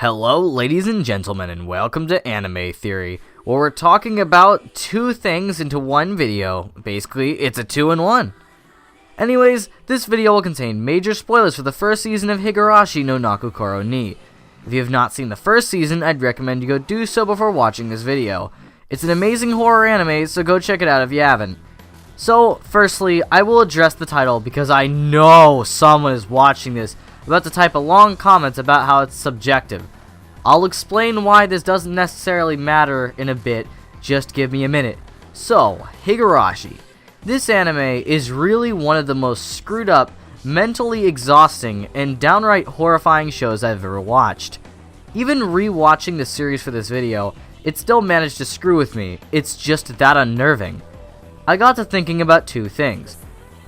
Hello ladies and gentlemen, and welcome to Anime Theory, where we're talking about two things into one video. Basically, it's a 2-in-1. Anyways, this video will contain major spoilers for the first season of Higurashi no Nakukoro ni. If you have not seen the first season, I'd recommend you go do so before watching this video. It's an amazing horror anime, so go check it out if you haven't. So, firstly, I will address the title because I know someone is watching this about to type a long comment about how it's subjective. I'll explain why this doesn't necessarily matter in a bit, just give me a minute. So, Higurashi. This anime is really one of the most screwed up, mentally exhausting, and downright horrifying shows I've ever watched. Even re-watching the series for this video, it still managed to screw with me. It's just that unnerving. I got to thinking about two things.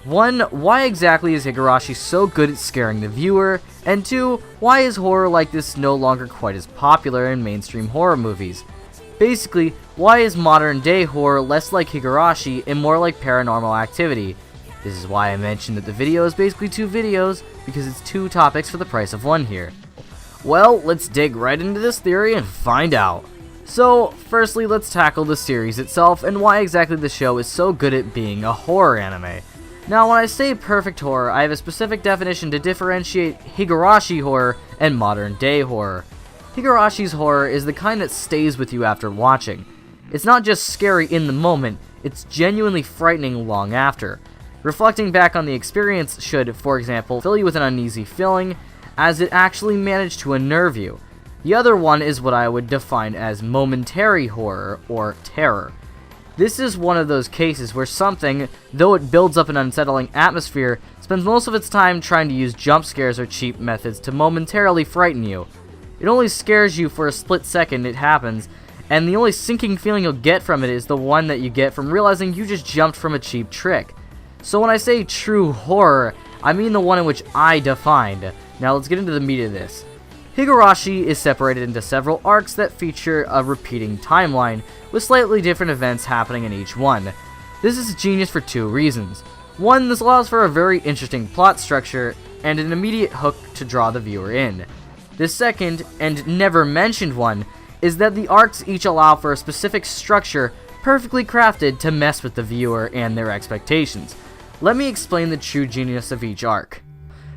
One, why exactly is Higurashi so good at scaring the viewer? And two, why is horror like this no longer quite as popular in mainstream horror movies? Basically, why is modern day horror less like Higurashi and more like Paranormal Activity? This is why I mentioned that the video is basically two videos, because it's two topics for the price of one here. Well, let's dig right into this theory and find out. So, firstly, let's tackle the series itself and why exactly the show is so good at being a horror anime. Now, when I say perfect horror, I have a specific definition to differentiate Higurashi horror and modern day horror. Higurashi's horror is the kind that stays with you after watching. It's not just scary in the moment, it's genuinely frightening long after. Reflecting back on the experience should, for example, fill you with an uneasy feeling, as it actually managed to unnerve you. The other one is what I would define as momentary horror, or terror. This is one of those cases where something, though it builds up an unsettling atmosphere, spends most of its time trying to use jump scares or cheap methods to momentarily frighten you. It only scares you for a split second it happens, and the only sinking feeling you'll get from it is the one that you get from realizing you just jumped from a cheap trick. So when I say true horror, I mean the one in which I defined. Now let's get into the meat of this. Higurashi is separated into several arcs that feature a repeating timeline, with slightly different events happening in each one. This is genius for two reasons. One, this allows for a very interesting plot structure, and an immediate hook to draw the viewer in. The second, and never mentioned one, is that the arcs each allow for a specific structure perfectly crafted to mess with the viewer and their expectations. Let me explain the true genius of each arc.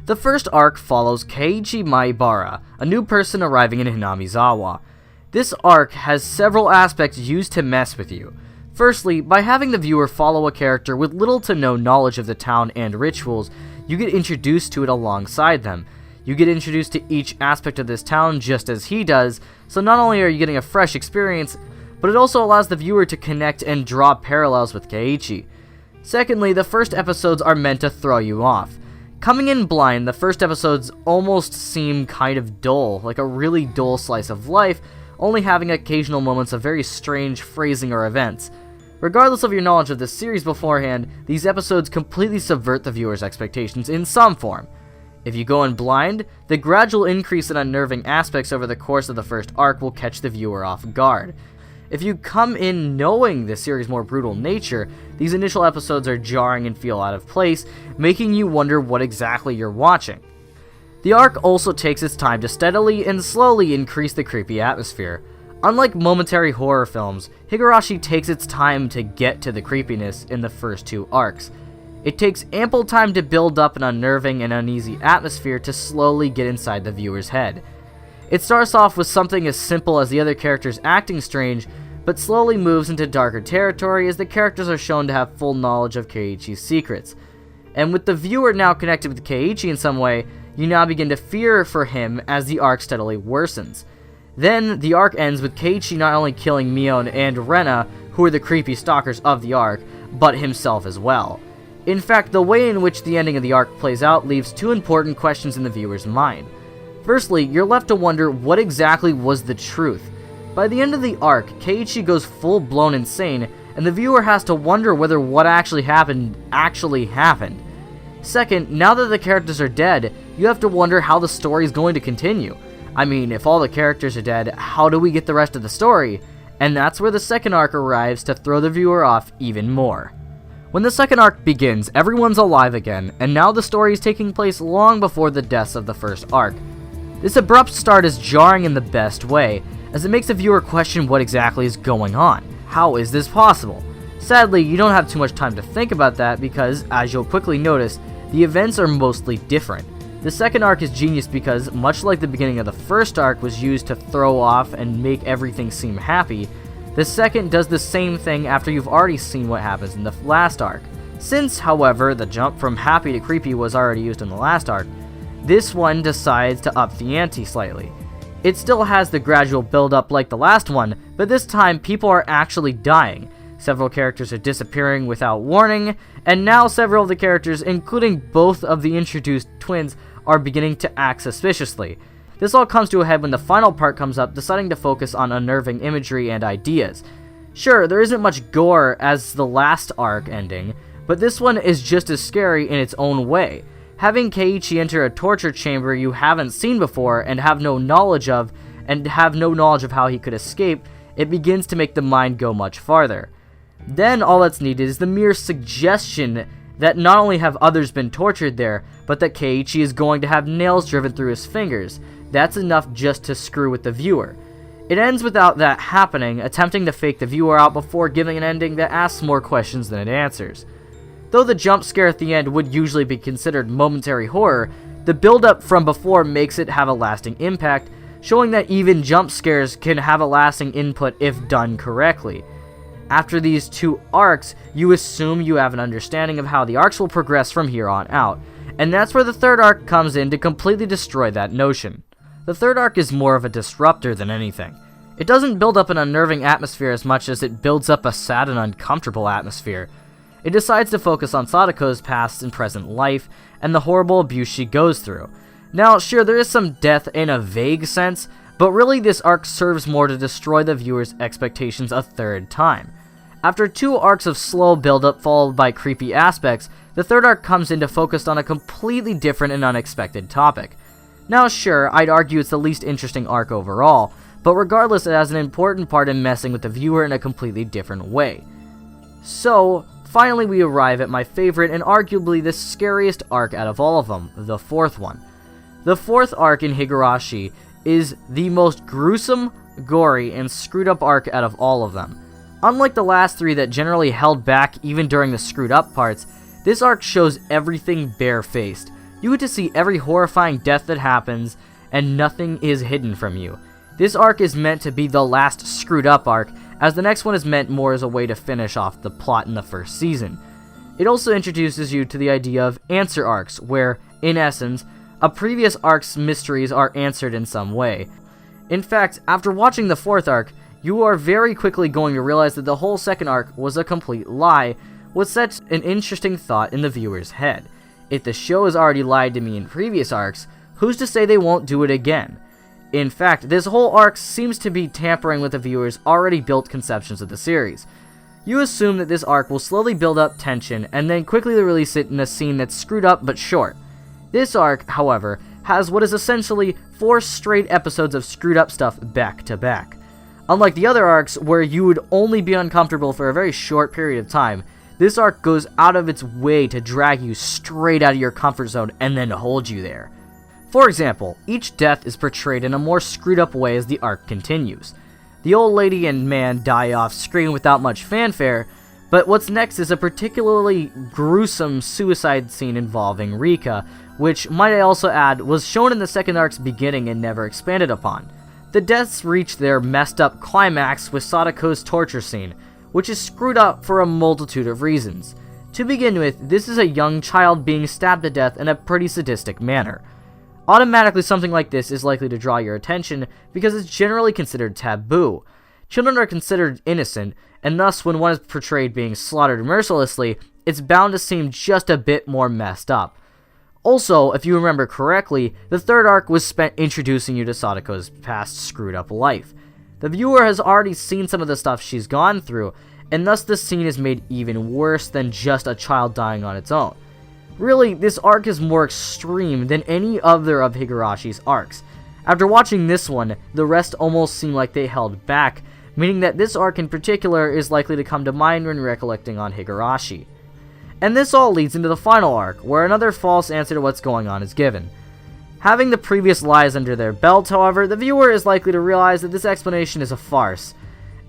The first arc follows Keiichi Maibara, a new person arriving in Hinamizawa. This arc has several aspects used to mess with you. Firstly, by having the viewer follow a character with little to no knowledge of the town and rituals, you get introduced to it alongside them. You get introduced to each aspect of this town just as he does, so not only are you getting a fresh experience, but it also allows the viewer to connect and draw parallels with Keiichi. Secondly, the first episodes are meant to throw you off. Coming in blind, the first episodes almost seem kind of dull, like a really dull slice of life, only having occasional moments of very strange phrasing or events. Regardless of your knowledge of this series beforehand, these episodes completely subvert the viewer's expectations in some form. If you go in blind, the gradual increase in unnerving aspects over the course of the first arc will catch the viewer off guard. If you come in knowing the series' more brutal nature, these initial episodes are jarring and feel out of place, making you wonder what exactly you're watching. The arc also takes its time to steadily and slowly increase the creepy atmosphere. Unlike momentary horror films, Higurashi takes its time to get to the creepiness in the first two arcs. It takes ample time to build up an unnerving and uneasy atmosphere to slowly get inside the viewer's head. It starts off with something as simple as the other characters acting strange, but slowly moves into darker territory as the characters are shown to have full knowledge of Keiichi's secrets. And with the viewer now connected with Keiichi in some way, you now begin to fear for him as the arc steadily worsens. Then, the arc ends with Keiichi not only killing Mion and Rena, who are the creepy stalkers of the arc, but himself as well. In fact, the way in which the ending of the arc plays out leaves two important questions in the viewer's mind. Firstly, you're left to wonder what exactly was the truth. By the end of the arc, Keiichi goes full-blown insane, and the viewer has to wonder whether what actually happened. Second, now that the characters are dead, you have to wonder how the story is going to continue. I mean, if all the characters are dead, how do we get the rest of the story? And that's where the second arc arrives to throw the viewer off even more. When the second arc begins, everyone's alive again, and now the story is taking place long before the deaths of the first arc. This abrupt start is jarring in the best way, as it makes the viewer question what exactly is going on. How is this possible? Sadly, you don't have too much time to think about that because, as you'll quickly notice, the events are mostly different. The second arc is genius because, much like the beginning of the first arc was used to throw off and make everything seem happy, the second does the same thing after you've already seen what happens in the last arc. Since, however, the jump from happy to creepy was already used in the last arc, this one decides to up the ante slightly. It still has the gradual build-up like the last one, but this time people are actually dying. Several characters are disappearing without warning, and now several of the characters, including both of the introduced twins, are beginning to act suspiciously. This all comes to a head when the final part comes up, deciding to focus on unnerving imagery and ideas. Sure, there isn't much gore as the last arc ending, but this one is just as scary in its own way. Having Keiichi enter a torture chamber you haven't seen before and have no knowledge of how he could escape, it begins to make the mind go much farther. Then all that's needed is the mere suggestion that not only have others been tortured there, but that Keiichi is going to have nails driven through his fingers. That's enough just to screw with the viewer. It ends without that happening, attempting to fake the viewer out before giving an ending that asks more questions than it answers. Though the jump scare at the end would usually be considered momentary horror, the build-up from before makes it have a lasting impact, showing that even jump scares can have a lasting input if done correctly. After these two arcs, you assume you have an understanding of how the arcs will progress from here on out, and that's where the third arc comes in to completely destroy that notion. The third arc is more of a disruptor than anything. It doesn't build up an unnerving atmosphere as much as it builds up a sad and uncomfortable atmosphere. It decides to focus on Sadako's past and present life, and the horrible abuse she goes through. Now, sure, there is some death in a vague sense, but really this arc serves more to destroy the viewer's expectations a third time. After two arcs of slow build-up followed by creepy aspects, the third arc comes in to focus on a completely different and unexpected topic. Now sure, I'd argue it's the least interesting arc overall, but regardless it has an important part in messing with the viewer in a completely different way. So, finally we arrive at my favorite and arguably the scariest arc out of all of them, the fourth one. The fourth arc in Higurashi is the most gruesome, gory, and screwed up arc out of all of them. Unlike the last three that generally held back even during the screwed up parts, this arc shows everything barefaced. You get to see every horrifying death that happens, and nothing is hidden from you. This arc is meant to be the last screwed up arc, as the next one is meant more as a way to finish off the plot in the first season. It also introduces you to the idea of answer arcs, where, in essence, a previous arc's mysteries are answered in some way. In fact, after watching the fourth arc, you are very quickly going to realize that the whole second arc was a complete lie, which sets an interesting thought in the viewer's head. If the show has already lied to me in previous arcs, who's to say they won't do it again? In fact, this whole arc seems to be tampering with the viewer's already built conceptions of the series. You assume that this arc will slowly build up tension and then quickly release it in a scene that's screwed up but short. This arc, however, has what is essentially 4 straight episodes of screwed up stuff back to back. Unlike the other arcs, where you would only be uncomfortable for a very short period of time, this arc goes out of its way to drag you straight out of your comfort zone and then hold you there. For example, each death is portrayed in a more screwed up way as the arc continues. The old lady and man die off screen without much fanfare, but what's next is a particularly gruesome suicide scene involving Rika, which, might I also add, was shown in the second arc's beginning and never expanded upon. The deaths reach their messed up climax with Sadako's torture scene, which is screwed up for a multitude of reasons. To begin with, this is a young child being stabbed to death in a pretty sadistic manner. Automatically something like this is likely to draw your attention because it's generally considered taboo. Children are considered innocent, and thus when one is portrayed being slaughtered mercilessly, it's bound to seem just a bit more messed up. Also, if you remember correctly, the third arc was spent introducing you to Sadako's past screwed up life. The viewer has already seen some of the stuff she's gone through, and thus the scene is made even worse than just a child dying on its own. Really, this arc is more extreme than any other of Higurashi's arcs. After watching this one, the rest almost seem like they held back, meaning that this arc in particular is likely to come to mind when recollecting on Higurashi. And this all leads into the final arc, where another false answer to what's going on is given. Having the previous lies under their belt, however, the viewer is likely to realize that this explanation is a farce.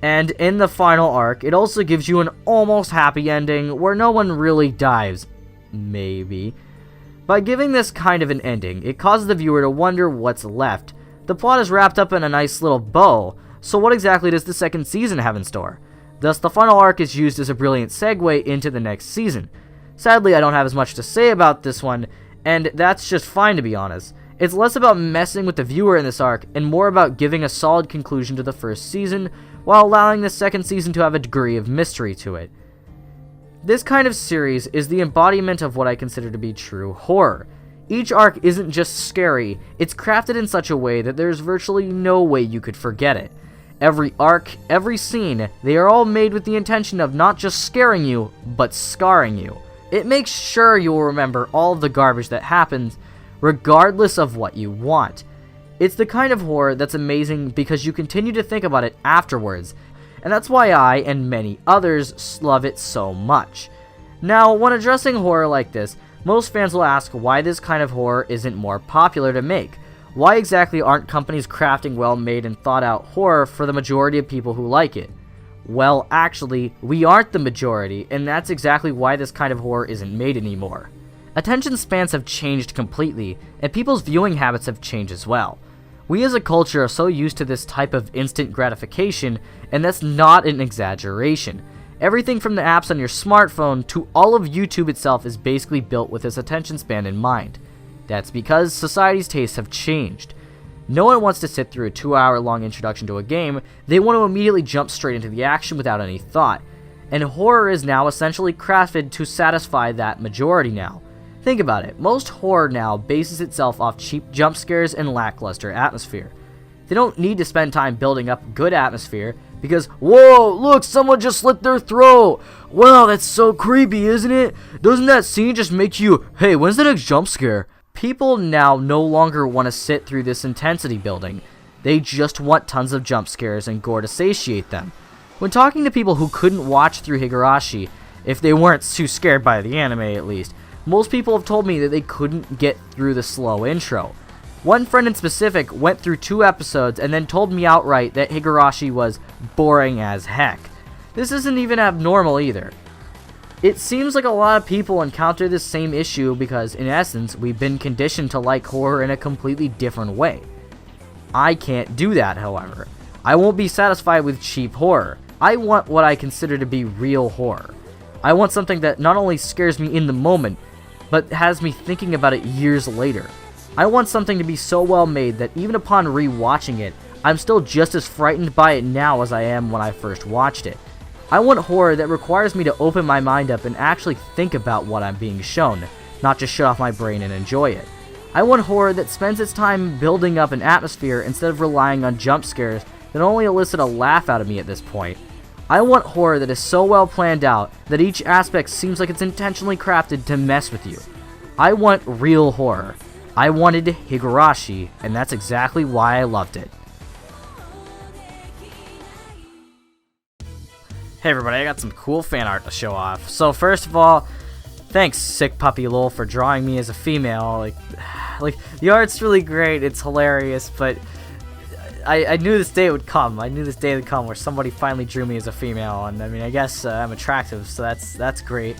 And in the final arc, it also gives you an almost happy ending where no one really dies. Maybe. By giving this kind of an ending, it causes the viewer to wonder what's left. The plot is wrapped up in a nice little bow, so what exactly does the second season have in store? Thus, the final arc is used as a brilliant segue into the next season. Sadly, I don't have as much to say about this one, and that's just fine, to be honest. It's less about messing with the viewer in this arc, and more about giving a solid conclusion to the first season, while allowing the second season to have a degree of mystery to it. This kind of series is the embodiment of what I consider to be true horror. Each arc isn't just scary, it's crafted in such a way that there's virtually no way you could forget it. Every arc, every scene, they are all made with the intention of not just scaring you, but scarring you. It makes sure you will remember all of the garbage that happens, regardless of what you want. It's the kind of horror that's amazing because you continue to think about it afterwards, and that's why I, and many others, love it so much. Now, when addressing horror like this, most fans will ask why this kind of horror isn't more popular to make. Why exactly aren't companies crafting well-made and thought-out horror for the majority of people who like it? Well, actually, we aren't the majority, and that's exactly why this kind of horror isn't made anymore. Attention spans have changed completely, and people's viewing habits have changed as well. We as a culture are so used to this type of instant gratification, and that's not an exaggeration. Everything from the apps on your smartphone to all of YouTube itself is basically built with this attention span in mind. That's because society's tastes have changed. No one wants to sit through a 2-hour-long introduction to a game, they want to immediately jump straight into the action without any thought. And horror is now essentially crafted to satisfy that majority now. Think about it, most horror now bases itself off cheap jump scares and lackluster atmosphere. They don't need to spend time building up good atmosphere, because, whoa, look, someone just slit their throat! Wow, that's so creepy, isn't it? Doesn't that scene just make you, hey, when's the next jump scare? People now no longer want to sit through this intensity building. They just want tons of jump scares and gore to satiate them. When talking to people who couldn't watch through Higurashi, if they weren't too scared by the anime at least, most people have told me that they couldn't get through the slow intro. One friend in specific went through 2 episodes and then told me outright that Higurashi was boring as heck. This isn't even abnormal either. It seems like a lot of people encounter this same issue because, in essence, we've been conditioned to like horror in a completely different way. I can't do that, however. I won't be satisfied with cheap horror. I want what I consider to be real horror. I want something that not only scares me in the moment, but has me thinking about it years later. I want something to be so well made that even upon re-watching it, I'm still just as frightened by it now as I am when I first watched it. I want horror that requires me to open my mind up and actually think about what I'm being shown, not just shut off my brain and enjoy it. I want horror that spends its time building up an atmosphere instead of relying on jump scares that only elicit a laugh out of me at this point. I want horror that is so well planned out that each aspect seems like it's intentionally crafted to mess with you. I want real horror. I wanted Higurashi, and that's exactly why I loved it. Hey everybody, I got some cool fan art to show off. So first of all, thanks Sick Puppy Lol for drawing me as a female. Like the art's really great, it's hilarious, but I knew this day would come. I knew this day would come where somebody finally drew me as a female, and I mean, I guess I'm attractive, so that's great.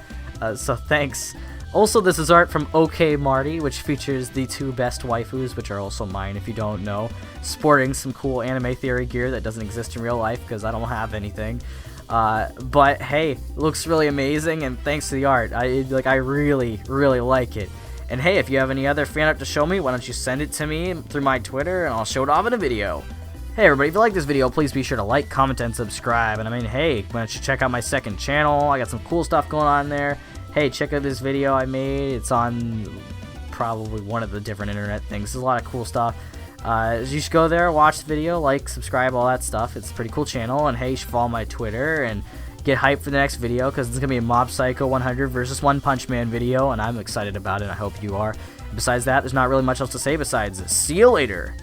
So thanks. Also, this is art from OK Marty, which features the 2 best waifus, which are also mine if you don't know, sporting some cool anime theory gear that doesn't exist in real life because I don't have anything. But hey, it looks really amazing, and thanks to the art, I really like it. And hey, if you have any other fan art to show me, why don't you send it to me through my Twitter, and I'll show it off in a video. Hey everybody, if you like this video, please be sure to like, comment, and subscribe. And I mean, hey, why don't you check out my second channel? I got some cool stuff going on there. Hey, check out this video I made. It's on probably one of the different internet things. There's a lot of cool stuff. You should go there, watch the video, like, subscribe, all that stuff. It's a pretty cool channel. And hey, you should follow my Twitter and get hyped for the next video because it's going to be a Mob Psycho 100 versus One Punch Man video, and I'm excited about it. I hope you are. Besides that, there's not really much else to say besides see you later.